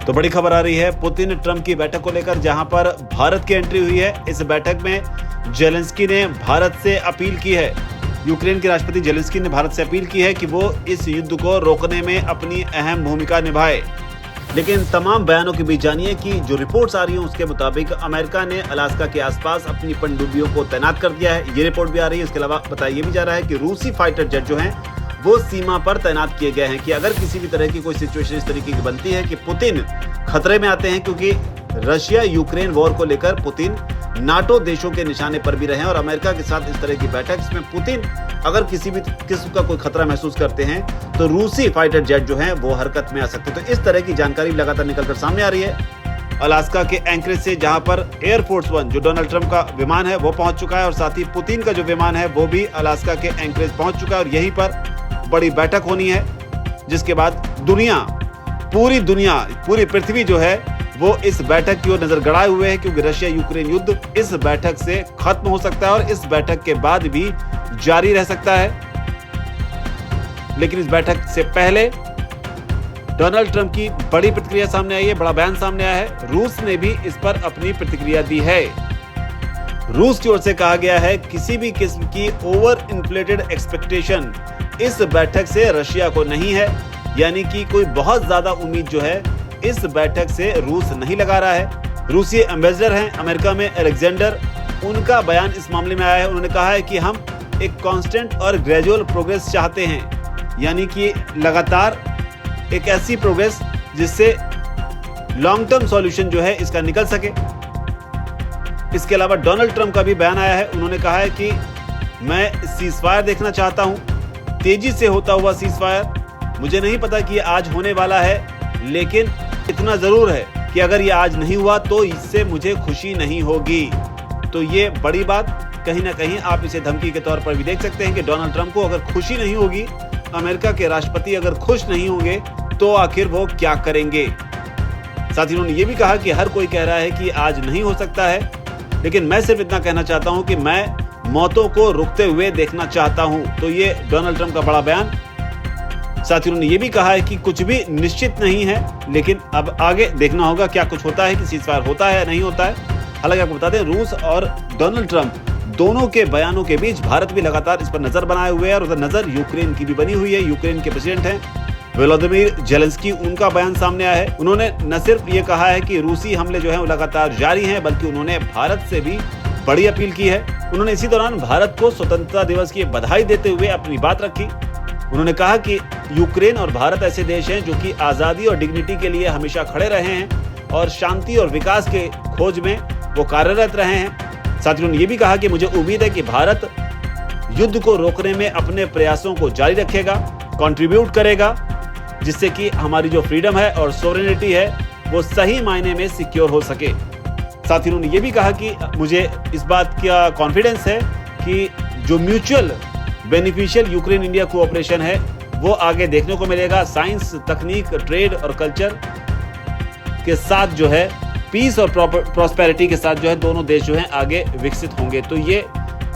तो बड़ी खबर आ रही है पुतिन ट्रंप की बैठक को लेकर, जहां पर भारत की एंट्री हुई है। इस बैठक में जेलेंस्की ने भारत से अपील की है, यूक्रेन के राष्ट्रपति जेलेंस्की ने भारत से अपील की है कि वो इस युद्ध को रोकने में अपनी अहम भूमिका निभाए। लेकिन तमाम बयानों के बीच जानिए कि जो रिपोर्ट्स आ रही हैं उसके मुताबिक अमेरिका ने अलास्का के आसपास अपनी पनडुब्बियों को तैनात कर दिया है, ये रिपोर्ट भी आ रही है। इसके अलावा बताया भी जा रहा है कि रूसी फाइटर जेट जो हैं वो सीमा पर तैनात किए गए हैं कि अगर किसी भी तरह की कोई सिचुएशन इस तरीके की बनती है कि पुतिन खतरे में आते हैं, क्योंकि रशिया यूक्रेन वॉर को लेकर पुतिन नाटो देशों के निशाने पर भी रहे हैं और अमेरिका के साथ इस तरह की बैठक, इसमें पुतिन अगर किसी भी किस्म का कोई खतरा महसूस करते हैं तो रूसी फाइटर जेट जो हैं वो हरकत में आ सकते हैं। तो इस तरह की जानकारी लगातार निकलकर सामने आ रही है। अलास्का के एंकरेज से जहां पर एयरफोर्स वन जो डोनाल्ड ट्रंप का विमान है वो पहुंच चुका है और साथ ही पुतिन का जो विमान है वो भी अलास्का के एंकरेज पहुंच चुका है और यहीं पर बड़ी बैठक होनी है, जिसके बाद पूरी पृथ्वी जो है वो इस बैठक की ओर नजर गड़ाए हुए है, क्योंकि रशिया यूक्रेन युद्ध इस बैठक से खत्म हो सकता है और इस बैठक के बाद भी जारी रह सकता है। लेकिन इस बैठक से पहले डोनाल्ड ट्रंप की बड़ी प्रतिक्रिया सामने आई है, बड़ा बयान सामने आया है। रूस ने भी इस पर अपनी प्रतिक्रिया दी है। रूस की ओर से कहा गया है किसी भी किस्म की ओवर इन्फ्लेटेड एक्सपेक्टेशन इस बैठक से रशिया को नहीं है, यानी कि कोई बहुत ज्यादा उम्मीद जो है इस बैठक से रूस नहीं लगा रहा है। रूसी एम्बेसडर हैं अमेरिका में अलेक्जेंडर, उनका बयान इस मामले में आया है। उन्होंने कहा है कि हम एक कांस्टेंट और ग्रेजुअल प्रोग्रेस चाहते हैं, यानी कि लगातार एक ऐसी प्रोग्रेस जिससे लॉन्ग टर्म सॉल्यूशन जो है इसका निकल सके। इसके अलावा डोनाल्ड ट्रंप का भी बयान आया है। उन्होंने कहा है कि मैं सीजफायर देखना चाहता हूं, तेजी से होता हुआ सीजफायर। मुझे नहीं पता कि ये आज होने वाला है, लेकिन इतना जरूर है कि अगर ये आज नहीं हुआ तो इससे मुझे खुशी नहीं होगी। तो ये बड़ी बात, कहीं ना कहीं आप इसे धमकी के तौर पर भी देख सकते हैं कि डोनाल्ड ट्रंप को अगर खुशी नहीं होगी, अमेरिका के राष्ट्रपति अगर खुश नहीं होंगे तो आखिर वो क्या करेंगे। साथ ही उन्होंने ये भी कहा कि हर कोई कह रहा है कि आज नहीं हो सकता है, लेकिन मैं सिर्फ इतना कहना चाहता हूं कि मैं मौतों को रुकते हुए देखना चाहता हूं। तो ये डोनाल्ड ट्रंप का बड़ा बयान। साथ ही उन्होंने ये भी कहा है कि कुछ भी निश्चित नहीं है, लेकिन अब आगे देखना होगा क्या कुछ होता है, कि सीजफायर होता है या नहीं होता है। हालांकि आपको बता दें रूस और डोनाल्ड ट्रंप दोनों के बयानों के बीच भारत भी लगातार इस पर नजर बनाए हुए है और उधर नजर यूक्रेन की भी बनी हुई है। यूक्रेन के प्रेसिडेंट हैं वोलोदिमीर जेलेंस्की, उनका बयान सामने आया है। उन्होंने न सिर्फ ये कहा है कि रूसी हमले जो हैं वो लगातार जारी हैं, बल्कि उन्होंने भारत से भी बड़ी अपील की है। उन्होंने इसी दौरान भारत को स्वतंत्रता दिवस की बधाई देते हुए अपनी बात रखी। उन्होंने कहा कि यूक्रेन और भारत ऐसे देश हैं जो कि आजादी और डिग्निटी के लिए हमेशा खड़े रहे हैं और शांति और विकास के खोज में वो कार्यरत रहे हैं। साथ ही उन्होंने ये भी कहा कि मुझे उम्मीद है कि भारत युद्ध को रोकने में अपने प्रयासों को जारी रखेगा, कंट्रीब्यूट करेगा, जिससे कि हमारी जो फ्रीडम है और सोवरेनिटी है वो सही मायने में सिक्योर हो सके। साथ ही उन्होंने ये भी कहा कि मुझे इस बात का कॉन्फिडेंस है कि जो mutual beneficial Ukraine India cooperation है वो आगे देखने को मिलेगा। साइंस, तकनीक, ट्रेड और कल्चर के साथ जो है पीस और प्रॉस्पेरिटी के साथ जो है दोनों देश जो हैं आगे विकसित होंगे। तो ये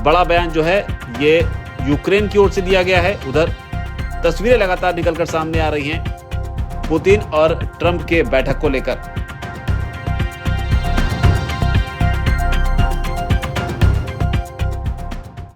बड़ा बयान जो है ये यूक्रेन की ओर से दिया गया है। उधर तस्वीरें लगातार निकलकर सामने आ रही हैं पुतिन और ट्रंप के बैठक को लेकर।